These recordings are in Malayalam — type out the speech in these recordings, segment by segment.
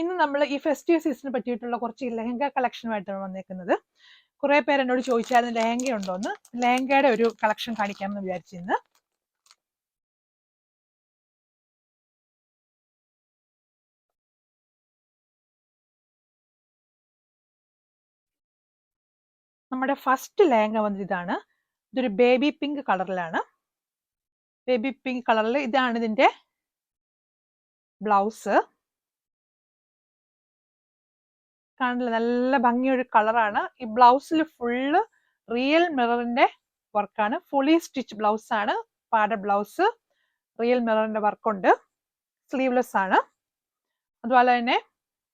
ഇന്ന് നമ്മൾ ഈ ഫെസ്റ്റീവ് സീസണിനെ പറ്റിയിട്ടുള്ള കുറച്ച് ലെഹങ്ക കളക്ഷനുമായിട്ടാണ് വന്നേക്കുന്നത്. കുറെ പേര് എന്നോട് ചോദിച്ചായിരുന്നു ലെഹങ്ക ഉണ്ടോന്ന്. ലെഹങ്കയുടെ ഒരു കളക്ഷൻ കാണിക്കാമെന്ന് വിചാരിച്ചിരുന്നു. നമ്മുടെ ഫസ്റ്റ് ലെഹങ്ക വന്നത് ഇതാണ്. ഇതൊരു ബേബി പിങ്ക് കളറിലാണ്. ബേബി പിങ്ക് കളറിൽ ഇതാണ് ഇതിന്റെ ബ്ലൗസ്. കാണില്ല, നല്ല ഭംഗിയൊരു കളറാണ്. ഈ ബ്ലൗസിൽ ഫുള്ള് റിയൽ മിററിന്റെ വർക്കാണ്. ഫുള്ളി സ്റ്റിച്ച് ബ്ലൗസ് ആണ്. പാഡ ബ്ലൗസ്, റിയൽ മിററിന്റെ വർക്കുണ്ട്. സ്ലീവ്ലെസ് ആണ്. അതുപോലെ തന്നെ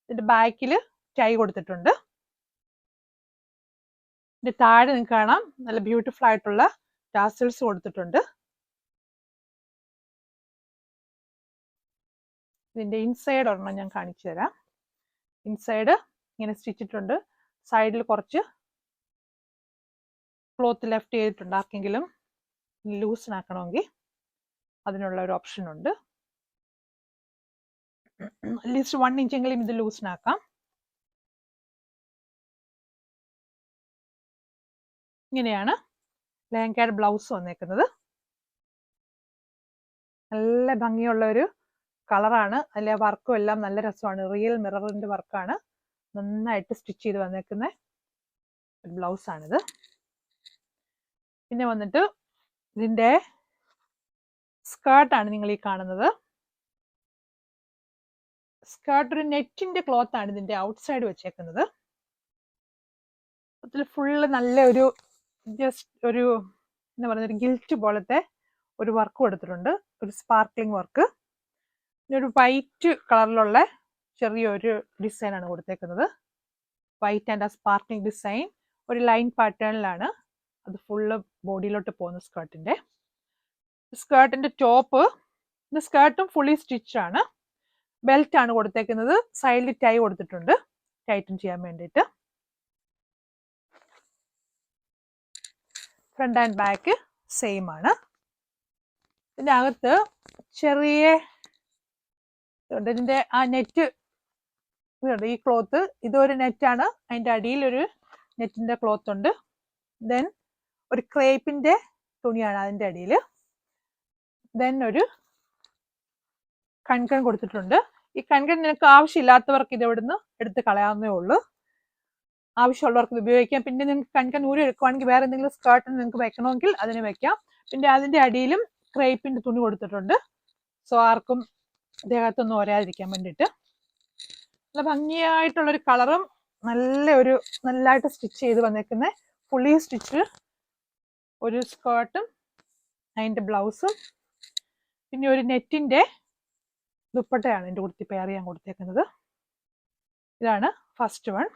ഇതിന്റെ ബാക്കിൽ ടൈ കൊടുത്തിട്ടുണ്ട്. ഇതിന്റെ താഴെ നിങ്ങൾക്ക് കാണാം നല്ല ബ്യൂട്ടിഫുൾ ആയിട്ടുള്ള ടാസൽസ് കൊടുത്തിട്ടുണ്ട്. ഇതിന്റെ ഇൻസൈഡ് ഒരെണ്ണം ഞാൻ കാണിച്ചു തരാം. ഇൻസൈഡ് ഇങ്ങനെ സ്റ്റിച്ചിട്ടുണ്ട്. സൈഡിൽ കുറച്ച് ക്ലോത്ത് ലെഫ്റ്റ് ചെയ്തിട്ടുണ്ട്. ആർക്കെങ്കിലും ലൂസിനാക്കണമെങ്കിൽ അതിനുള്ള ഒരു ഓപ്ഷൻ ഉണ്ട്. അറ്റ്ലീസ്റ്റ് 1 ഇഞ്ചെങ്കിലും ഇത് ലൂസിനാക്കാം. ഇങ്ങനെയാണ് ലെഹങ്കയുടെ ബ്ലൗസ് വന്നേക്കുന്നത്. നല്ല ഭംഗിയുള്ള ഒരു കളറാണ്. അതിലെ വർക്കും എല്ലാം നല്ല രസമാണ്. റിയൽ മിററിന്റെ വർക്കാണ്. നന്നായിട്ട് സ്റ്റിച്ച് ചെയ്ത് വന്നേക്കുന്ന ഒരു ബ്ലൗസാണിത്. പിന്നെ വന്നിട്ട് ഇതിന്റെ സ്കേർട്ടാണ് നിങ്ങൾ ഈ കാണുന്നത്. സ്കേർട്ട് ഒരു നെറ്റിന്റെ ക്ലോത്ത് ആണ് ഇതിന്റെ ഔട്ട്സൈഡ് വെച്ചേക്കുന്നത്. അതിൽ ഫുള്ള് നല്ല ഒരു ജസ്റ്റ് ഒരു എന്താ പറയുക, ഒരു ഗിൽറ്റ് പോലത്തെ ഒരു വർക്ക് കൊടുത്തിട്ടുണ്ട്. ഒരു സ്പാർക്ലിംഗ് വർക്ക്. ഒരു വൈറ്റ് കളറിലുള്ള ചെറിയൊരു ഡിസൈൻ ആണ് കൊടുത്തേക്കുന്നത്. വൈറ്റ് ആൻഡ് ആ സ്പാർക്ലിംഗ് ഡിസൈൻ ഒരു ലൈൻ പാറ്റേണിലാണ് അത് ഫുള്ള് ബോഡിയിലോട്ട് പോകുന്ന സ്കേർട്ടിന്റെ. സ്കേർട്ടിന്റെ ടോപ്പ്, ഇത് സ്കേർട്ടും ഫുള്ളി സ്റ്റിച്ച് ആണ്. ബെൽറ്റ് ആണ് കൊടുത്തേക്കുന്നത്. സൈഡിൽ ടൈ കൊടുത്തിട്ടുണ്ട് ടൈറ്റൻ ചെയ്യാൻ വേണ്ടിയിട്ട്. ഫ്രണ്ട് ആൻഡ് ബാക്ക് സെയിം ആണ്. ഇതിന്റെ അകത്ത് ചെറിയ ഇതിന്റെ ആ നെറ്റ് ഇതുണ്ട്. ഈ ക്ലോത്ത് ഇതൊരു നെറ്റാണ്. അതിന്റെ അടിയിൽ ഒരു നെറ്റിന്റെ ക്ലോത്ത് ഉണ്ട്. ദെൻ ഒരു ക്രേപ്പിന്റെ തുണിയാണ് അതിന്റെ അടിയിൽ. ദെൻ ഒരു കൺകൺ കൊടുത്തിട്ടുണ്ട്. ഈ കൺകൺ നിനക്ക് ആവശ്യമില്ലാത്തവർക്ക് ഇത് ഇവിടുന്ന് എടുത്ത് കളയാവുന്നേ ഉള്ളൂ. ആവശ്യമുള്ളവർക്ക് ഇത് ഉപയോഗിക്കാം. പിന്നെ നിങ്ങൾക്ക് കൺകൺ ഊരി എടുക്കുവാണെങ്കിൽ വേറെ എന്തെങ്കിലും സ്കേർട്ട് നിങ്ങൾക്ക് വെക്കണമെങ്കിൽ അതിന് വെക്കാം. പിന്നെ അതിന്റെ അടിയിലും ക്രേപ്പിന്റെ തുണി കൊടുത്തിട്ടുണ്ട്. സോ ആർക്കും ദേഹത്തൊന്നും ഒരാതിരിക്കാൻ വേണ്ടിയിട്ട്. നല്ല ഭംഗിയായിട്ടുള്ളൊരു കളറും നല്ലതായിട്ട് സ്റ്റിച്ച് ചെയ്ത് വന്നേക്കുന്ന ഫുള്ളി സ്റ്റിച്ച് ഒരു സ്കേർട്ടും അതിന്റെ ബ്ലൗസും പിന്നെ ഒരു നെറ്റിന്റെ ദുപ്പട്ടയാണ് എൻ്റെ കൂടെ പെയർ ചെയ്യാൻ കൊടുത്തേക്കുന്നത്. ഇതാണ് ഫസ്റ്റ് വൺ.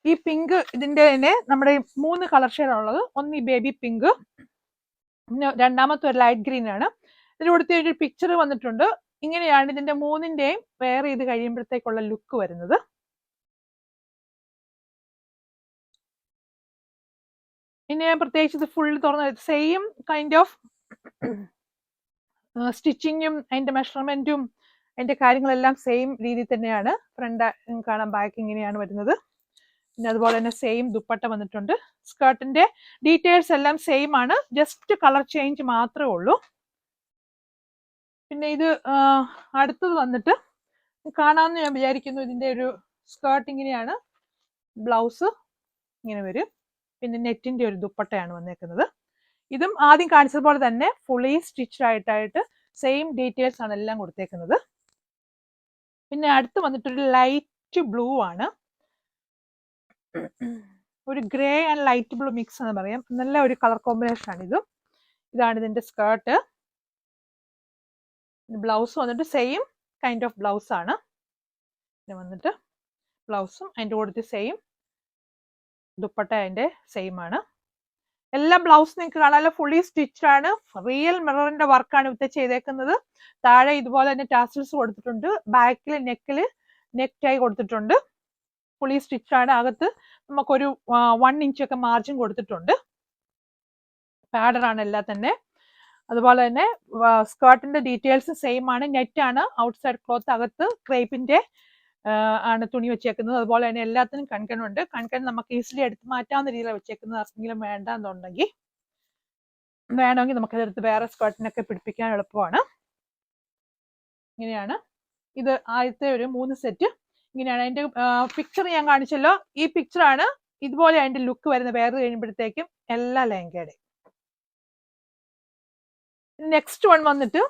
ഈ പിങ്ക് ഇതിന്റെ തന്നെ നമ്മുടെ 3 കളർ ഷെയ്ഡാണുള്ളത്. ഒന്ന് ഈ ബേബി പിങ്ക്, പിന്നെ രണ്ടാമത്തെ ഒരു ലൈറ്റ് ഗ്രീൻ ആണ്. ഇതിൽ കൊടുത്ത ഒരു പിക്ചർ വന്നിട്ടുണ്ട്. ഇങ്ങനെയാണ് ഇതിന്റെ 3ന്റെയും വെയർ ചെയ്ത് കഴിയുമ്പോഴത്തേക്കുള്ള ലുക്ക് വരുന്നത്. പിന്നെ ഞാൻ പ്രത്യേകിച്ച് ഇത് ഫുൾ തുറന്ന് സെയിം കൈൻഡ് ഓഫ് സ്റ്റിച്ചിങ്ങും അതിന്റെ മെഷർമെന്റും അതിന്റെ കാര്യങ്ങളെല്ലാം സെയിം രീതിയിൽ തന്നെയാണ്. ഫ്രണ്ട് കാണാൻ, ബാക്ക് ഇങ്ങനെയാണ് വരുന്നത്. പിന്നെ അതുപോലെ തന്നെ സെയിം ദുപ്പട്ട വന്നിട്ടുണ്ട്. സ്കേർട്ടിന്റെ ഡീറ്റെയിൽസ് എല്ലാം സെയിം ആണ്. ജസ്റ്റ് കളർ ചേഞ്ച് മാത്രമേ ഉള്ളൂ. പിന്നെ ഇത് അടുത്തത് വന്നിട്ട് കാണാമെന്ന് ഞാൻ വിചാരിക്കുന്നു. ഇതിന്റെ ഒരു സ്കേർട്ട് ഇങ്ങനെയാണ്. ബ്ലൗസ് ഇങ്ങനെ വരും. പിന്നെ നെറ്റിന്റെ ഒരു ദുപ്പട്ടയാണ് വന്നേക്കുന്നത്. ഇതും ആദ്യം കാണിച്ചതുപോലെ തന്നെ ഫുള്ളി സ്റ്റിച്ച് ആയിട്ട് സെയിം ഡീറ്റെയിൽസ് ആണ് എല്ലാം കൊടുത്തേക്കുന്നത്. പിന്നെ അടുത്ത് വന്നിട്ടൊരു ലൈറ്റ് ബ്ലൂ ആണ്. ഒരു grey and light blue mix എന്ന് പറയാം. നല്ല ഒരു കളർ കോമ്പിനേഷൻ ആണ് ഇതും. ഇതാണ് ഇതിന്റെ സ്കേർട്ട്. ബ്ലൗസ് വന്നിട്ട് സെയിം കൈൻഡ് ഓഫ് ബ്ലൗസ് ആണ്. പിന്നെ വന്നിട്ട് ബ്ലൗസും അതിൻ്റെ കൂടെ സെയിം ദുപ്പട്ട അതിന്റെ സെയിം ആണ്. എല്ലാ ബ്ലൗസ് നിങ്ങൾക്ക് കാണാമല്ലോ, ഫുള്ളി സ്റ്റിച്ച് ആണ്. റിയൽ മിററിന്റെ വർക്കാണ് ഇത് ചെയ്തേക്കുന്നത്. താഴെ ഇതുപോലെ തന്നെ ടാസൽസ് കൊടുത്തിട്ടുണ്ട്. ബാക്കിൽ നെക്ക് ടൈ കൊടുത്തിട്ടുണ്ട്. ഫുള്ളി സ്റ്റിച്ച് ആണ്. അകത്ത് നമുക്കൊരു 1 ഇഞ്ചൊക്കെ മാർജിൻ കൊടുത്തിട്ടുണ്ട്. പാഡറാണ് എല്ലാം തന്നെ. അതുപോലെ തന്നെ സ്കേർട്ടിന്റെ ഡീറ്റെയിൽസ് സെയിം ആണ്. നെറ്റ് ആണ് ഔട്ട്സൈഡ് ക്ലോത്ത്. അകത്ത് ക്രേപ്പിന്റെ ആണ് തുണി വെച്ചേക്കുന്നത്. അതുപോലെ തന്നെ എല്ലാത്തിനും കൺകണുണ്ട്. കൺകൺ നമുക്ക് ഈസിലി എടുത്ത് മാറ്റാവുന്ന രീതിയിൽ വെച്ചേക്കുന്നത്. ആർക്കെങ്കിലും വേണ്ടെന്നുണ്ടെങ്കിൽ വേണമെങ്കിൽ നമുക്കതെടുത്ത് വേറെ സ്കേർട്ടിനൊക്കെ പിടിപ്പിക്കാൻ എളുപ്പമാണ്. ഇങ്ങനെയാണ് ഇത് ആദ്യത്തെ ഒരു 3 സെറ്റ്. ഇങ്ങനെയാണ് അതിന്റെ പിക്ചർ ഞാൻ കാണിച്ചല്ലോ. ഈ പിക്ചറാണ് ഇതുപോലെ അതിന്റെ ലുക്ക് വരുന്ന. വേറെ കഴിയുമ്പോഴത്തേക്കും എല്ലാ ലെഹങ്കയുടെ. നെക്സ്റ്റ് വൺ വന്നിട്ട്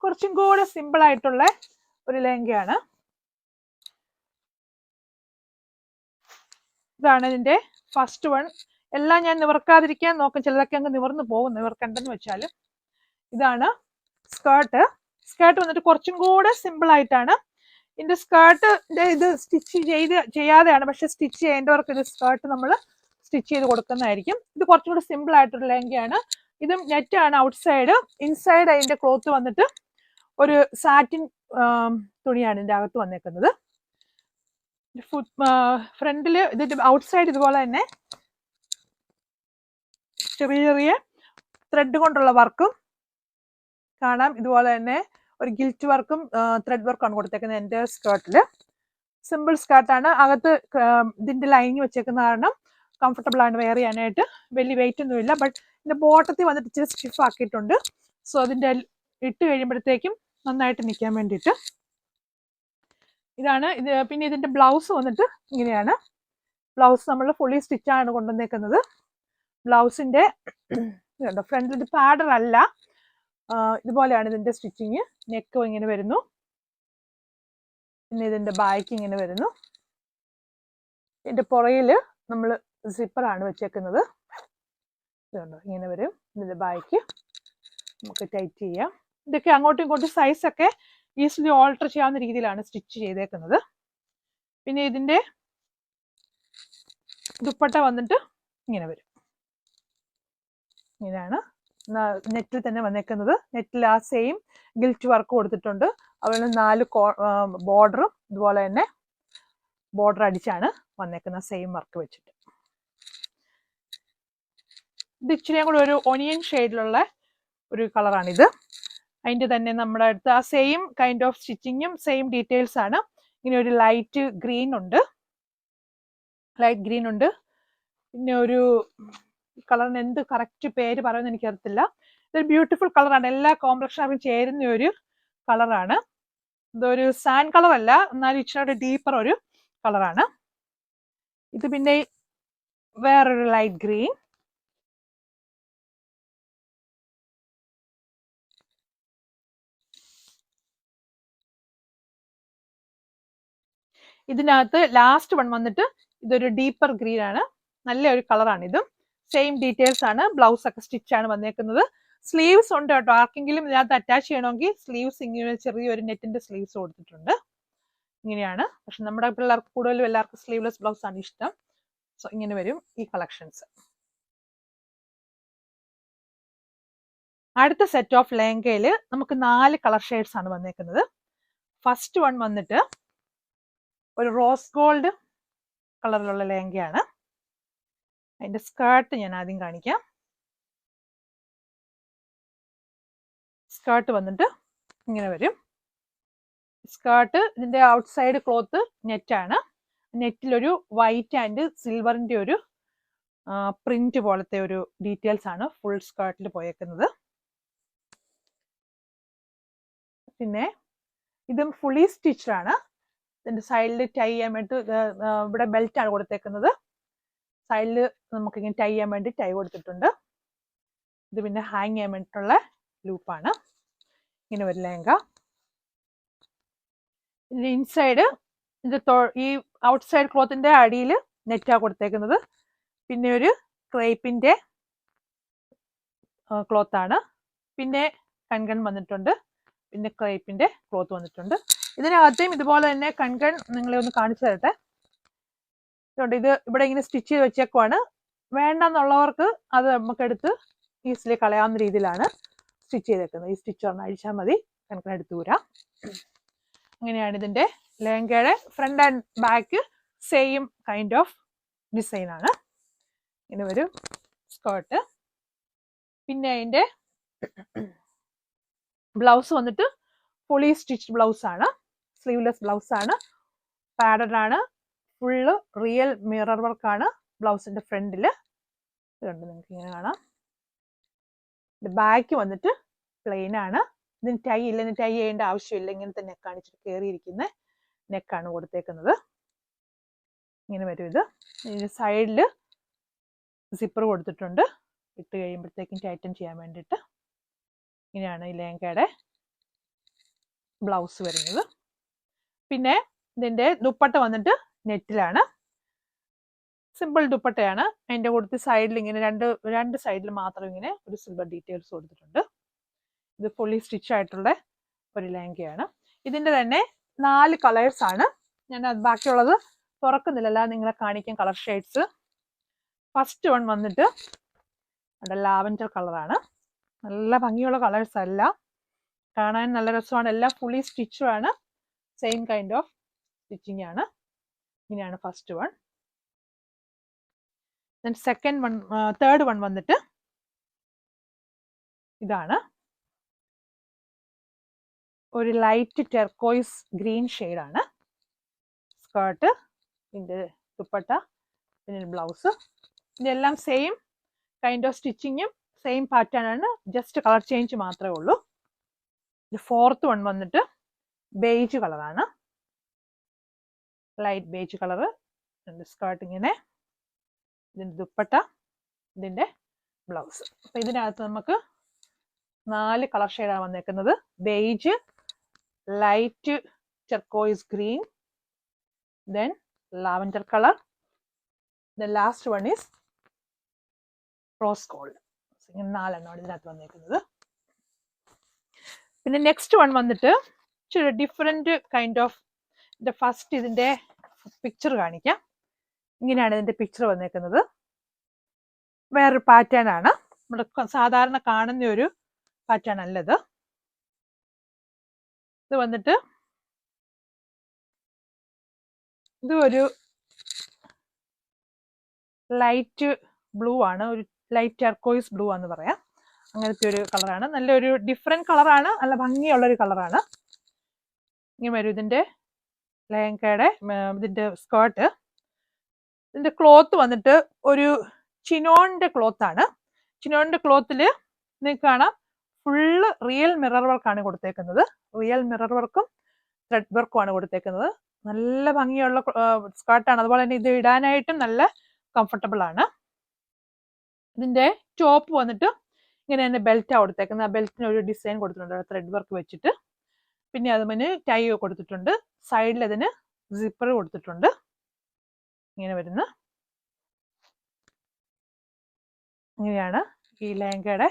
കുറച്ചും കൂടെ സിമ്പിൾ ആയിട്ടുള്ള ഒരു ലെഹങ്കയാണ്. ഇതാണ് ഇതിന്റെ ഫസ്റ്റ് വൺ. എല്ലാം ഞാൻ നിവർക്കാതിരിക്കാൻ നോക്കും, ചിലതൊക്കെ അങ്ങ് നിവർന്നു പോകും, നിവർക്കണ്ടെന്ന് വെച്ചാൽ. ഇതാണ് സ്കേർട്ട്. സ്കേർട്ട് വന്നിട്ട് കുറച്ചും കൂടെ സിമ്പിൾ ആയിട്ടാണ്. ഇതിന്റെ സ്കേർട്ടിന്റെ ഇത് സ്റ്റിച്ച് ചെയ്യാതെയാണ്, പക്ഷെ സ്റ്റിച്ച് ചെയ്യേണ്ടവർക്ക് ഇത് സ്കേർട്ട് നമ്മൾ സ്റ്റിച്ച് ചെയ്ത് കൊടുക്കുന്നതായിരിക്കും. ഇത് കുറച്ചും കൂടെ സിമ്പിൾ ആയിട്ടൊരു ലെഹങ്കയാണ്. ഇതും നെറ്റാണ് ഔട്ട്സൈഡ്. ഇൻസൈഡ് അതിന്റെ ക്ലോത്ത് വന്നിട്ട് ഒരു സാറ്റിൻ തുണിയാണ് ഇതിന്റെ അകത്ത് വന്നേക്കുന്നത്. ഫ്രണ്ടില് ഇതിന്റെ ഔട്ട്സൈഡ് ഇതുപോലെ തന്നെ ചെറിയ ചെറിയ ത്രെഡ് കൊണ്ടുള്ള വർക്കും കാണാം. ഇതുപോലെ തന്നെ ഒരു ഗിൽറ്റ് വർക്കും ത്രെഡ് വർക്കാണ് കൊടുത്തേക്കുന്നത് എൻ്റെ സ്കേർട്ടില്. സിമ്പിൾ സ്കേർട്ടാണ്. അകത്ത് ഇതിന്റെ ലൈനിങ് വെച്ചേക്കുന്ന കാരണം കംഫർട്ടബിൾ ആണ് വെയർ ചെയ്യാനായിട്ട്. വലിയ വെയിറ്റ് ഒന്നുമില്ല. ബട്ട് ഇതിന്റെ ബോട്ടത്തിൽ വന്നിട്ട് ഇച്ചിരി സ്റ്റിഫ് ആക്കിയിട്ടുണ്ട്. സോ അതിന്റെ ഇട്ട് കഴിയുമ്പോഴത്തേക്കും നന്നായിട്ട് നിൽക്കാൻ വേണ്ടിയിട്ട്. ഇതാണ് ഇത്. പിന്നെ ഇതിന്റെ ബ്ലൗസ് വന്നിട്ട് ഇങ്ങനെയാണ്. ബ്ലൗസ് നമ്മൾ ഫുള്ളി സ്റ്റിച്ചാണ് കൊണ്ടുവന്നേക്കുന്നത്. ബ്ലൗസിന്റെ ഫ്രണ്ടിൽ ഇത് പാഡർ അല്ല, ഇതുപോലെയാണ് ഇതിന്റെ സ്റ്റിച്ചിങ്. നെക്കും ഇങ്ങനെ വരുന്നു. പിന്നെ ഇതിന്റെ ബാക്ക് ഇങ്ങനെ വരുന്നു. ഇതിന്റെ പുറയില് നമ്മൾ സിപ്പറാണ് വെച്ചേക്കുന്നത്. ഇതുണ്ടോ, ഇങ്ങനെ വരും. ഇതിന്റെ ബാക്ക് നമുക്ക് ടൈറ്റ് ചെയ്യാം. ഇതൊക്കെ അങ്ങോട്ടും ഇങ്ങോട്ടും സൈസൊക്കെ ഈസിലി ഓൾട്ടർ ചെയ്യാവുന്ന രീതിയിലാണ് സ്റ്റിച്ച് ചെയ്തേക്കുന്നത്. പിന്നെ ഇതിന്റെ ദുപ്പട്ട വന്നിട്ട് ഇങ്ങനെ വരും. ഇങ്ങനെയാണ് നെറ്റിൽ തന്നെ വന്നേക്കുന്നത്. നെറ്റിൽ ആ സെയിം ഗിൽറ്റ് വർക്ക് കൊടുത്തിട്ടുണ്ട്. അതുപോലെ 4 ബോർഡറും ഇതുപോലെ തന്നെ ബോർഡർ അടിച്ചാണ് വന്നേക്കുന്നത്, സെയിം വർക്ക് വെച്ചിട്ട്. ഇത് ഇച്ചിരിയും കൂടെ ഒരു ഒനിയൻ ഷെയ്ഡിലുള്ള ഒരു കളറാണിത്. അതിൻ്റെ തന്നെ നമ്മുടെ അടുത്ത് ആ സെയിം കൈൻഡ് ഓഫ് സ്റ്റിച്ചിങ്ങും സെയിം ഡീറ്റെയിൽസ് ആണ്. ഇങ്ങനെ ഒരു ലൈറ്റ് ഗ്രീൻ ഉണ്ട്. പിന്നെ ഒരു കളറിന് എന്ത് കറക്റ്റ് പേര് പറയുമെന്ന് എനിക്കറിയത്തില്ല. ഇതൊരു ബ്യൂട്ടിഫുൾ കളറാണ്. എല്ലാ കോംപ്ലക്ഷനും ചേരുന്ന ഒരു കളറാണ്. ഇതൊരു സാൻഡ് കളർ അല്ല, എന്നാലും ഇച്ചിരി ഡീപ്പർ ഒരു കളറാണ് ഇത്. പിന്നെ വേറൊരു ലൈറ്റ് ഗ്രീൻ. ഇതിനകത്ത് ലാസ്റ്റ് വൺ വന്നിട്ട് ഇതൊരു ഡീപ്പർ ഗ്രീൻ ആണ്. നല്ലൊരു കളറാണ് ഇതും. സെയിം ഡീറ്റെയിൽസ് ആണ്. ബ്ലൗസ് ഒക്കെ സ്റ്റിച്ച് ആണ് വന്നേക്കുന്നത്. സ്ലീവ്സ് ഉണ്ട് കേട്ടോ. ആർക്കെങ്കിലും ഇതിനകത്ത് അറ്റാച്ച് ചെയ്യണമെങ്കിൽ സ്ലീവ്സ് ഇങ്ങനെ ചെറിയൊരു നെറ്റിന്റെ സ്ലീവ്സ് കൊടുത്തിട്ടുണ്ട്. ഇങ്ങനെയാണ്. പക്ഷെ നമ്മുടെ പിള്ളേർക്ക് കൂടുതലും എല്ലാവർക്കും സ്ലീവ്ലെസ് ബ്ലൗസ് ആണ് ഇഷ്ടം. സോ ഇങ്ങനെ വരും ഈ കളക്ഷൻസ്. അടുത്ത സെറ്റ് ഓഫ് ലെഹങ്കയിൽ നമുക്ക് 4 കളർ ഷെയ്ഡ്സ് ആണ് വന്നേക്കുന്നത്. ഫസ്റ്റ് വൺ വന്നിട്ട് ഒരു റോസ് ഗോൾഡ് കളറിലുള്ള ലെഹങ്കയാണ്. അതിന്റെ സ്കേർട്ട് ഞാൻ ആദ്യം കാണിക്കാം. സ്കേർട്ട് വന്നിട്ട് ഇങ്ങനെ വരും. സ്കേർട്ട് ഇതിന്റെ ഔട്ട്സൈഡ് ക്ലോത്ത് നെറ്റാണ്. നെറ്റിലൊരു വൈറ്റ് ആൻഡ് സിൽവറിന്റെ ഒരു പ്രിന്റ് പോലത്തെ ഒരു ഡീറ്റെയിൽസ് ആണ് ഫുൾ സ്കേർട്ടിൽ പോയേക്കുന്നത്. പിന്നെ ഇതും ഫുള്ളി സ്റ്റിച്ച്ഡ് ആണ്. ഇതിന്റെ സൈഡിൽ ടൈ ചെയ്യാൻ വേണ്ടി ഇവിടെ ബെൽറ്റ് ആണ് കൊടുത്തേക്കുന്നത്. സൈഡിൽ നമുക്കിങ്ങനെ ടൈ ചെയ്യാൻ വേണ്ടി ടൈ കൊടുത്തിട്ടുണ്ട്. ഇത് പിന്നെ ഹാങ് ചെയ്യാൻ വേണ്ടിയിട്ടുള്ള ലൂപ്പാണ്. ഇങ്ങനെ ഒരു ലെഹങ്ക. ഇതിന്റെ ഇൻസൈഡ് ഇത് ഈ ഔട്ട്സൈഡ് ക്ലോത്തിന്റെ അടിയിൽ നെറ്റാ കൊടുത്തേക്കുന്നത്. പിന്നെ ഒരു ക്രേപ്പിന്റെ ക്ലോത്താണ്. പിന്നെ കൺകൺ വന്നിട്ടുണ്ട്. പിന്നെ ക്രേപ്പിന്റെ ക്ലോത്ത് വന്നിട്ടുണ്ട്. ഇതിനകത്തേയും ഇതുപോലെ തന്നെ കൺകൺ നിങ്ങളെ ഒന്ന് കാണിച്ചു തരട്ടെ. ഇത് ഇവിടെ ഇങ്ങനെ സ്റ്റിച്ച് ചെയ്ത് വെച്ചേക്കുവാണ്. വേണ്ടെന്നുള്ളവർക്ക് അത് നമുക്കെടുത്ത് ഈസിലി കളയാവുന്ന രീതിയിലാണ് സ്റ്റിച്ച് ചെയ്തേക്കുന്നത്. ഈ സ്റ്റിച്ച് ഒന്ന് അഴിച്ചാൽ മതി, കൺകൺ എടുത്തു വരാം. അങ്ങനെയാണ് ഇതിന്റെ ലെഹങ്കയുടെ front and back same kind of design ആണ്. ഇങ്ങനെ ഒരു സ്കേർട്ട്. പിന്നെ അതിന്റെ ബ്ലൗസ് വന്നിട്ട് ഫുള്ളി സ്റ്റിച്ച്ഡ് ബ്ലൗസ് ആണ്. സ്ലീവ്ലെസ് ബ്ലൗസ് ആണ്. പാഡഡ് ആണ്, ഫുള്ള് റിയൽ മിറർ വർക്കാണ് ബ്ലൗസിന്റെ ഫ്രണ്ടില്. ഇതുണ്ട്, നിങ്ങൾക്ക് ഇങ്ങനെ കാണാം. ബാക്ക് വന്നിട്ട് പ്ലെയിൻ ആണ്. ഇതിന് ടൈ ഇല്ല, ഇതിന് ടൈ ചെയ്യേണ്ട ആവശ്യമില്ല. ഇങ്ങനത്തെ നെക്കാണ്, ഇച്ചിരി കയറിയിരിക്കുന്ന നെക്കാണ് കൊടുത്തേക്കുന്നത്. ഇങ്ങനെ വരും ഇത്. ഇതിന് സൈഡിൽ സിപ്പർ കൊടുത്തിട്ടുണ്ട്, ഇട്ട് കഴിയുമ്പോഴത്തേക്കും ടൈറ്റൻ ചെയ്യാൻ വേണ്ടിയിട്ട്. ഇങ്ങനെയാണ് ഈ ലെഹങ്കയുടെ ബ്ലൗസ് വരുന്നത്. പിന്നെ ഇതിന്റെ ദുപ്പട്ട വന്നിട്ട് നെറ്റിലാണ്, സിമ്പിൾ ദുപ്പട്ടയാണ്. അതിന്റെ കൂട്ടത്തിൽ സൈഡിൽ ഇങ്ങനെ രണ്ട് സൈഡിൽ മാത്രം ഇങ്ങനെ ഒരു സിൽവർ ഡീറ്റെയിൽസ് കൊടുത്തിട്ടുണ്ട്. ഇത് ഫുള്ളി സ്റ്റിച്ച് ആയിട്ടുള്ള ഒരു ലെഹങ്കയാണ്. ഇതിന്റെ തന്നെ 4 കളേഴ്സ് ആണ്. ഞാൻ അത് ബാക്കിയുള്ളത് തുറക്കുന്നില്ല, നിങ്ങളെ കാണിക്കാൻ കളർ ഷെയ്ഡ്സ്. ഫസ്റ്റ് വൺ വന്നിട്ട് അവിടെ ലാവൻഡർ കളറാണ്. നല്ല ഭംഗിയുള്ള കളേഴ്സ് അല്ല, കാണാൻ നല്ല രസമാണ്. എല്ലാം ഫുള്ളി സ്റ്റിച്ചുമാണ്, സെയിം കൈൻഡ് ഓഫ് സ്റ്റിച്ചിങ് ആണ്. ഇങ്ങനെയാണ് first one. Then second one, third one വന്നിട്ട് ഇതാണ്, ഒരു ലൈറ്റ് ടെർക്കോയ്സ് ഗ്രീൻ ഷെയ്ഡാണ്. സ്കേർട്ട്, ഇതിൻ്റെ ദുപ്പട്ട, പിന്നെ ബ്ലൗസ്. ഇതെല്ലാം സെയിം കൈൻഡ് ഓഫ് സ്റ്റിച്ചിങ്ങും സെയിം പാറ്റേൺ ആണ്, ജസ്റ്റ് കളർ ചേഞ്ച് മാത്രമേ ഉള്ളൂ. ഇത് ഫോർത്ത് വൺ വന്നിട്ട് ബേജ് കളറാണ്, ലൈറ്റ് ബേജ് കളറ്. സ്കേർട്ട് ഇങ്ങനെ, ഇതിൻ്റെ ദുപ്പട്ട, ഇതിൻ്റെ ബ്ലൗസ്. അപ്പം ഇതിനകത്ത് നമുക്ക് 4 കളർ ഷെയ്ഡാണ് വന്നേക്കുന്നത്. Beige, light turquoise green, then lavender color, the last one is rose gold. ഇങ്ങനെ 4 എണ്ണമാണ് ഇതിനകത്ത് വന്നേക്കുന്നത്. പിന്നെ നെക്സ്റ്റ് വൺ വന്നിട്ട് ഇച്ചിരി ഡിഫറെന്റ് കൈൻഡ് ഓഫ്, ഇതിന്റെ ഫസ്റ്റ് ഇതിന്റെ പിക്ചർ കാണിക്കാം. ഇങ്ങനെയാണ് ഇതിന്റെ പിക്ചർ വന്നേക്കുന്നത്. വേറൊരു പാറ്റേൺ ആണ്, നമ്മുടെ സാധാരണ കാണുന്ന ഒരു പാറ്റേൺ അല്ലത്. ഇത് വന്നിട്ട് ഇത് ഒരു ലൈറ്റ് ബ്ലൂ ആണ്, ഒരു ലൈറ്റ് ടെർക്കോയ്സ് ബ്ലൂ ആണെന്ന് പറയാം. അങ്ങനത്തെ ഒരു കളറാണ്, നല്ലൊരു ഡിഫറെന്റ് കളറാണ്, നല്ല ഭംഗിയുള്ളൊരു കളറാണ്. ഇങ്ങനെ വരും ഇതിന്റെ ലെഹങ്കയുടെ ഇതിന്റെ സ്കേർട്ട്. ഇതിന്റെ ക്ലോത്ത് വന്നിട്ട് ഒരു ചിനോണിന്റെ ക്ലോത്ത് ആണ്. ചിനോണിന്റെ ക്ലോത്തിൽ നിങ്ങൾക്ക് കാണാം ഫുള്ള് റിയൽ മിറർ വർക്കാണ് കൊടുത്തേക്കുന്നത്. റിയൽ മിറർ വർക്കും ത്രെഡ് വർക്കും ആണ് കൊടുത്തേക്കുന്നത്. നല്ല ഭംഗിയുള്ള സ്കേർട്ടാണ്, അതുപോലെ തന്നെ ഇത് ഇടാനായിട്ടും നല്ല കംഫർട്ടബിൾ ആണ്. ഇതിന്റെ ടോപ്പ് വന്നിട്ട് ഇങ്ങനെ തന്നെ ബെൽറ്റാണ് കൊടുത്തേക്കുന്നത്. ആ ബെൽറ്റിന് ഒരു ഡിസൈൻ കൊടുത്തിട്ടുണ്ട്, ത്രെഡ് വർക്ക് വെച്ചിട്ട്. പിന്നെ അതിന് ടൈ കൊടുത്തിട്ടുണ്ട്, സൈഡിൽ അതിന് സിപ്പർ കൊടുത്തിട്ടുണ്ട്. ഇങ്ങനെ വരുന്ന, ഇങ്ങനെയാണ് ഈ ലെഹങ്കയുടെ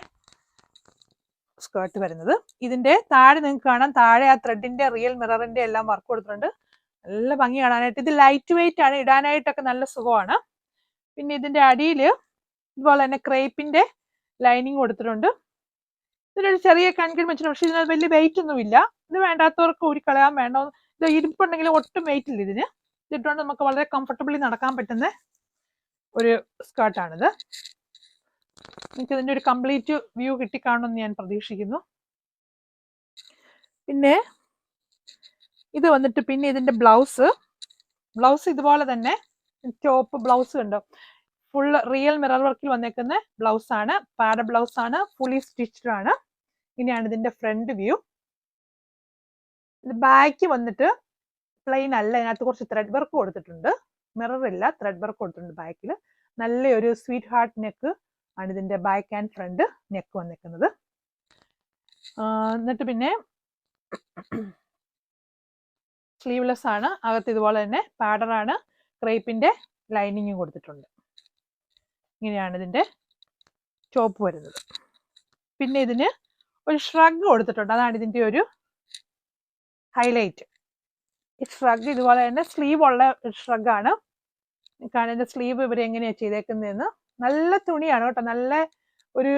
സ്കേർട്ട് വരുന്നത്. ഇതിന്റെ താഴെ നിങ്ങൾക്ക് കാണാം, താഴെ ആ ത്രെഡിന്റെ റിയൽ മിററിന്റെ എല്ലാം വർക്ക് കൊടുത്തിട്ടുണ്ട്. നല്ല ഭംഗി കാണാനായിട്ട്. ഇത് ലൈറ്റ് വെയിറ്റ് ആണ്, ഇടാനായിട്ടൊക്കെ നല്ല സുഖമാണ്. പിന്നെ ഇതിന്റെ അടിയിൽ ഇതുപോലെ തന്നെ ക്രേപ്പിന്റെ ലൈനിങ് കൊടുത്തിട്ടുണ്ട്. ഇതിനൊരു ചെറിയ കൺകൺ വെച്ചിട്ടുണ്ട്, പക്ഷെ ഇതിനകത്ത് വലിയ വെയിറ്റ് ഒന്നും ഇല്ല. ഇത് വേണ്ടാത്തവർക്ക് ഊരിക്കളയാൻ, വേണ്ട ഇത് ഇരിപ്പുണ്ടെങ്കിൽ ഒട്ടും വെയിറ്റ് ഇല്ല ഇതിന്. ഇതിട്ടുകൊണ്ട് നമുക്ക് വളരെ കംഫർട്ടബിളി നടക്കാൻ പറ്റുന്ന ഒരു സ്കേർട്ടാണിത്. നിങ്ങൾക്ക് ഇതിന്റെ ഒരു കംപ്ലീറ്റ് വ്യൂ കിട്ടിക്കാണുമെന്ന് ഞാൻ പ്രതീക്ഷിക്കുന്നു. പിന്നെ ഇത് വന്നിട്ട് പിന്നെ ഇതിന്റെ ബ്ലൗസ് ഇതുപോലെ തന്നെ ടോപ്പ് ബ്ലൗസ് കണ്ടോ, ഫുൾ റിയൽ മിറർ വർക്കിൽ വന്നേക്കുന്ന ബ്ലൗസ് ആണ്, പാഡ് ബ്ലൗസ് ആണ്, ഫുള്ളി സ്റ്റിച്ച്ഡ് ആണ്. ഇങ്ങനെയാണ് ഇതിന്റെ ഫ്രണ്ട് വ്യൂ. ഇത് ബാക്ക് വന്നിട്ട് പ്ലെയിൻ അല്ല, ഇതിനകത്ത് കുറച്ച് ത്രെഡ് വർക്ക് കൊടുത്തിട്ടുണ്ട്. മിറർ ഇല്ല, ത്രെഡ് വർക്ക് കൊടുത്തിട്ടുണ്ട് ബാക്കിൽ. നല്ലൊരു സ്വീറ്റ് ഹാർട്ട് നെക്ക് ആണ് ഇതിന്റെ ബാക്ക് ആൻഡ് ഫ്രണ്ട് നെക്ക് വന്നിരിക്കുന്നത്. എന്നിട്ട് പിന്നെ സ്ലീവ്ലെസ് ആണ്, അകത്ത് ഇതുപോലെ തന്നെ പാഡറാണ്, ക്രേപ്പിന്റെ ലൈനിങ്ങും കൊടുത്തിട്ടുണ്ട്. ഇങ്ങനെയാണ് ഇതിന്റെ ടോപ്പ് വരുന്നത്. പിന്നെ ഇതിന് ഒരു ഷ്രഗ് കൊടുത്തിട്ടുണ്ട്, അതാണ് ഇതിന്റെ ഒരു ഹൈലൈറ്റ്. ഈ ഷ്രഗ് ഇതുപോലെ തന്നെ സ്ലീവ് ഉള്ള ഷ്രഗ് ആണ്. ഇതിന്റെ സ്ലീവ് ഇവർ എങ്ങനെയാണ് ചെയ്തേക്കുന്നതെന്ന്. നല്ല തുണിയാണ് കേട്ടോ, നല്ല ഒരു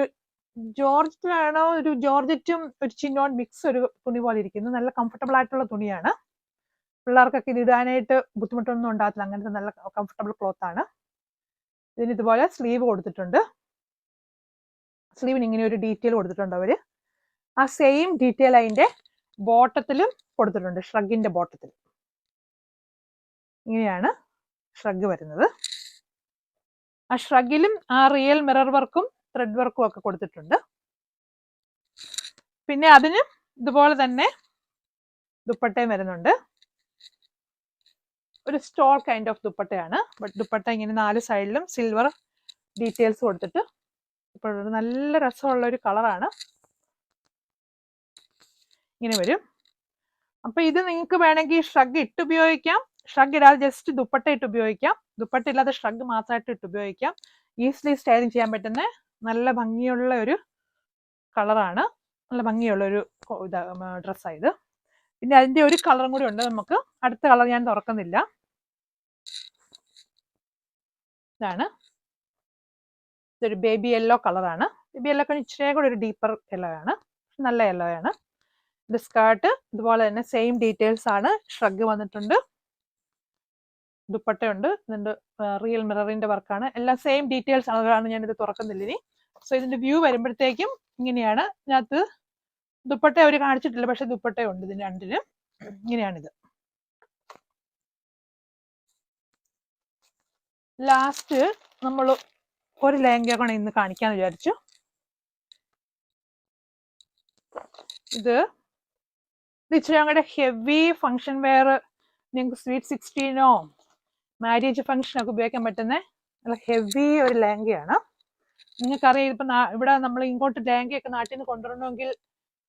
ജോർജറ്റാണോ, ഒരു ജോർജറ്റും ഒരു ചിന്നോൺ മിക്സ് ഒരു തുണി പോലെ ഇരിക്കുന്നു. നല്ല കംഫർട്ടബിൾ ആയിട്ടുള്ള തുണിയാണ്. പിള്ളേർക്കൊക്കെ ഇത് ഇടാനായിട്ട് ബുദ്ധിമുട്ടൊന്നും ഉണ്ടാകത്തില്ല, അങ്ങനത്തെ നല്ല കംഫർട്ടബിൾ ക്ലോത്ത് ആണ്. ഇതിന് ഇതുപോലെ സ്ലീവ് കൊടുത്തിട്ടുണ്ട്. സ്ലീവിന് ഇങ്ങനെ ഒരു ഡീറ്റെയിൽ കൊടുത്തിട്ടുണ്ട് അവര്. ആ സെയിം ഡീറ്റെയിൽ അതിന്റെ ബോട്ടത്തിലും കൊടുത്തിട്ടുണ്ട്, ഷ്രഗിന്റെ ബോട്ടത്തിൽ. ഇങ്ങനെയാണ് ഷ്രഗ് വരുന്നത്. ആ ഷ്രഗിലും ആ റിയൽ മിറർ വർക്കും ത്രെഡ് വർക്കും ഒക്കെ കൊടുത്തിട്ടുണ്ട്. പിന്നെ അതിന് ഇതുപോലെ തന്നെ ദുപ്പട്ടയും വരുന്നുണ്ട്. ഒരു സ്റ്റോൾ കൈൻഡ് ഓഫ് ദുപ്പട്ടയാണ്. ബട്ട് ദുപ്പട്ട ഇങ്ങനെ 4 സൈഡിലും സിൽവർ ഡീറ്റെയിൽസ് കൊടുത്തിട്ട് ഇപ്പോൾ നല്ല രസമുള്ള ഒരു കളറാണ്. ഇങ്ങനെ വരും. അപ്പൊ ഇത് നിങ്ങൾക്ക് വേണമെങ്കിൽ ഷ്രഗ് ഇട്ട് ഉപയോഗിക്കാം, ഷ്രഗ് ഇടാതെ ജസ്റ്റ് ദുപ്പട്ട ഇട്ട് ഉപയോഗിക്കാം, ദുപ്പട്ട ഇല്ലാതെ ഷ്രഗ് മാത്രമായിട്ട് ഇട്ട് ഉപയോഗിക്കാം. ഈസിലി സ്റ്റൈലിംഗ് ചെയ്യാൻ പറ്റുന്ന നല്ല ഭംഗിയുള്ള ഒരു കളറാണ്, നല്ല ഭംഗിയുള്ള ഒരു ഡ്രസ്സായത്. പിന്നെ അതിന്റെ ഒരു കളറും കൂടി ഉണ്ട് നമുക്ക്. അടുത്ത കളർ ഞാൻ തുറക്കുന്നില്ല. ഇതാണ്, ഇതൊരു ബേബി യെല്ലോ കളറാണ്. ബേബി യെല്ലോ ഇച്ചിരി കൂടെ ഒരു ഡീപ്പർ യെല്ലോ ആണ്, നല്ല യെല്ലോ ആണ്. ഇത് സ്കേർട്ട് ഇതുപോലെ തന്നെ സെയിം ഡീറ്റെയിൽസ് ആണ്. ഷ്രഗ് വന്നിട്ടുണ്ട്, ദുപ്പട്ടയുണ്ട്, ഇതിന്റെ റിയൽ മിററിന്റെ വർക്കാണ്, എല്ലാം സെയിം ഡീറ്റെയിൽസ് ആണ്. ഞാനിത് തുറക്കുന്നില്ല ഇനി. സോ ഇതിന്റെ വ്യൂ വരുമ്പോഴത്തേക്കും ഇങ്ങനെയാണ്. ഇതിനകത്ത് ദുപ്പട്ട അവർ കാണിച്ചിട്ടില്ല, പക്ഷെ ദുപ്പട്ടയുണ്ട് ഇതിന് രണ്ടിനും. ഇങ്ങനെയാണിത്. ലാസ്റ്റ് നമ്മൾ ഒരു ലെഹങ്കയാണ് ഇന്ന് കാണിക്കാന്ന് വിചാരിച്ചു. ഇത് ഇച്ചിരി ഞങ്ങളുടെ ഹെവി ഫങ്ഷൻ വെയർ, നിങ്ങൾക്ക് സ്വീറ്റ് 16 മാരേജ് ഫംഗ്ഷനൊക്കെ ഉപയോഗിക്കാൻ പറ്റുന്ന നല്ല ഹെവി ഒരു ലെഹങ്കയാണ്. നിങ്ങൾക്കറിയാം ഇപ്പം ഇവിടെ നമ്മൾ ഇങ്ങോട്ട് ലെഹങ്കയൊക്കെ നാട്ടിൽ നിന്ന് കൊണ്ടുവരണമെങ്കിൽ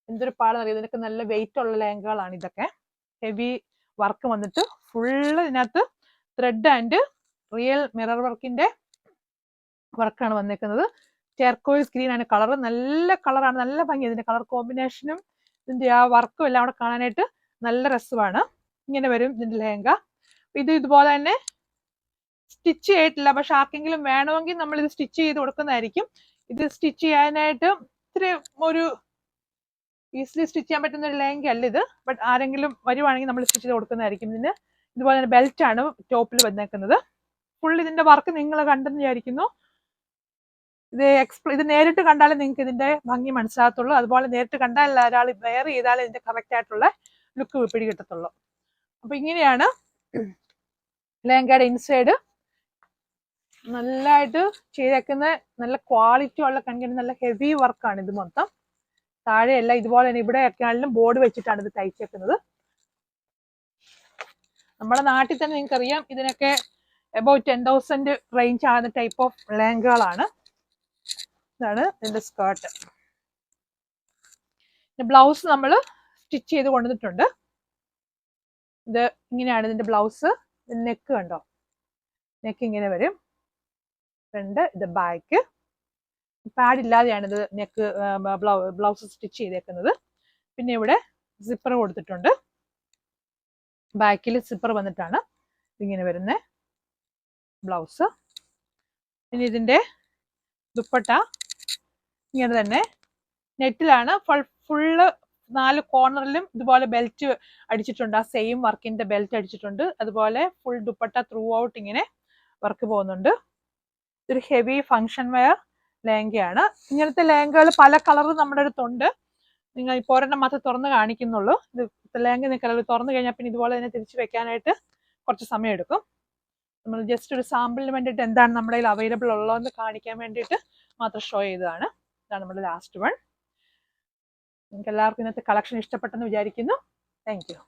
എന്തൊരു പാടെന്നറിയാം. ഇതിനൊക്കെ നല്ല വെയിറ്റ് ഉള്ള ലെഹങ്കകളാണ് ഇതൊക്കെ. ഹെവി വർക്ക് വന്നിട്ട് ഫുള്ള് ഇതിനകത്ത് ത്രെഡ് ആൻഡ് റിയൽ മിറർ വർക്കിന്റെ വർക്കാണ് വന്നേക്കുന്നത്. ടെർക്കോയിസ് ഗ്രീൻ ആണ് കളർ, നല്ല കളറാണ്, നല്ല ഭംഗി. ഇതിന്റെ കളർ കോമ്പിനേഷനും ഇതിന്റെ ആ വർക്കും എല്ലാം കൂടെ കാണാനായിട്ട് നല്ല രസമാണ്. ഇങ്ങനെ വരും ഇതിന്റെ ലെഹങ്ക. ഇത് ഇതുപോലെ തന്നെ സ്റ്റിച്ച് ചെയ്തിട്ടില്ല, പക്ഷെ ആർക്കെങ്കിലും വേണമെങ്കിൽ നമ്മൾ ഇത് സ്റ്റിച്ച് ചെയ്ത് കൊടുക്കുന്നതായിരിക്കും. ഇത് സ്റ്റിച്ച് ചെയ്യാനായിട്ട് ഇത്തിരി ഒരു ഈസിലി സ്റ്റിച്ച് ചെയ്യാൻ പറ്റുന്ന ഒരു ലെഹങ്ക അല്ല ഇത്, ബട്ട് ആരെങ്കിലും വരുവാണെങ്കിൽ നമ്മൾ സ്റ്റിച്ച് ചെയ്ത് കൊടുക്കുന്നതായിരിക്കും. ഇതിന് ഇതുപോലെ തന്നെ ബെൽറ്റ് ആണ് ടോപ്പിൽ വന്നേക്കുന്നത്. ഫുൾ ഇതിന്റെ വർക്ക് നിങ്ങൾ കണ്ടെന്ന് വിചാരിക്കുന്നു. ഇത് നേരിട്ട് കണ്ടാലേ നിങ്ങൾക്ക് ഇതിന്റെ ഭംഗി മനസ്സിലാകത്തുള്ളൂ. അതുപോലെ നേരിട്ട് കണ്ടാൽ ഒരാൾ വെയർ ചെയ്താലേ ഇതിന്റെ കറക്റ്റ് ആയിട്ടുള്ള ലുക്ക് പിടി കിട്ടത്തുള്ളൂ. അപ്പൊ ഇങ്ങനെയാണ് ലെഹങ്കയുടെ ഇൻസൈഡ് നല്ലതായിട്ട് ചെയ്തേക്കുന്ന, നല്ല ക്വാളിറ്റി ഉള്ള കണ്ടിട്ട് നല്ല ഹെവി വർക്കാണ് ഇത് മൊത്തം. താഴെയല്ല ഇതുപോലെ തന്നെ ഇവിടെയൊക്കെ ആണെങ്കിലും ബോർഡ് വെച്ചിട്ടാണ് ഇത് തയ്ച്ചേക്കുന്നത്. നമ്മുടെ നാട്ടിൽ തന്നെ നിങ്ങൾക്കറിയാം ഇതിനൊക്കെ അബൌട്ട് 10,000 റേഞ്ച് ആകുന്ന ടൈപ്പ് ഓഫ് ലെഹങ്കകളാണ്. ഇതാണ് ഇതിന്റെ സ്കേർട്ട്. ബ്ലൗസ് നമ്മൾ സ്റ്റിച്ച് ചെയ്ത് കൊണ്ടുവന്നിട്ടുണ്ട്. ഇത് ഇങ്ങനെയാണ് ഇതിന്റെ ബ്ലൗസ്. നെക്ക് കണ്ടോ, നെക്ക് ഇങ്ങനെ വരും. ഫ്രണ്ട്, ഇത് ബാക്ക്. പാഡില്ലാതെയാണ് ഇത് നെക്ക് ബ്ലൗസ് സ്റ്റിച്ച് ചെയ്തേക്കുന്നത്. പിന്നെ ഇവിടെ സിപ്പർ കൊടുത്തിട്ടുണ്ട്. ബാക്കിൽ സിപ്പർ വന്നിട്ടാണ് ഇങ്ങനെ വരുന്ന ബ്ലൗസ്. ഇനി ഇതിന്റെ ദുപ്പട്ട ഇങ്ങനെ തന്നെ നെറ്റിലാണ്. ഫുള്ള് 4 കോർണറിലും ഇതുപോലെ ബെൽറ്റ് അടിച്ചിട്ടുണ്ട്. ആ സെയിം വർക്കിന്റെ ബെൽറ്റ് അടിച്ചിട്ടുണ്ട്. അതുപോലെ ഫുൾ ദുപ്പട്ട ത്രൂ ഔട്ട് ഇങ്ങനെ വർക്ക് പോകുന്നുണ്ട്. ഇതൊരു ഹെവി ഫങ്ഷൻ വെയർ ലെഹങ്കയാണ്. ഇങ്ങനത്തെ ലെഹങ്കകൾ പല കളറും നമ്മുടെ അടുത്തുണ്ട്. നിങ്ങൾ ഇപ്പോൾ ഒരെണ്ണം മാത്രമേ തുറന്ന് കാണിക്കുന്നുള്ളൂ. ഇത് ലെഹങ്ക നിങ്ങൾക്ക് തുറന്നു കഴിഞ്ഞാൽ പിന്നെ ഇതുപോലെ തന്നെ തിരിച്ചു വെക്കാനായിട്ട് കുറച്ച് സമയം എടുക്കും. നമ്മൾ ജസ്റ്റ് ഒരു സാമ്പിളിന് വേണ്ടിയിട്ട് എന്താണ് നമ്മുടെ കയ്യിൽ അവൈലബിൾ ഉള്ളതെന്ന് കാണിക്കാൻ വേണ്ടിയിട്ട് മാത്രം ഷോ ചെയ്തതാണ്. ഇതാണ് നമ്മുടെ ലാസ്റ്റ് വൺ. നിങ്ങൾക്ക് എല്ലാവർക്കും ഇന്നത്തെ കളക്ഷൻ ഇഷ്ടപ്പെട്ടെന്ന് വിചാരിക്കുന്നു. Thank you.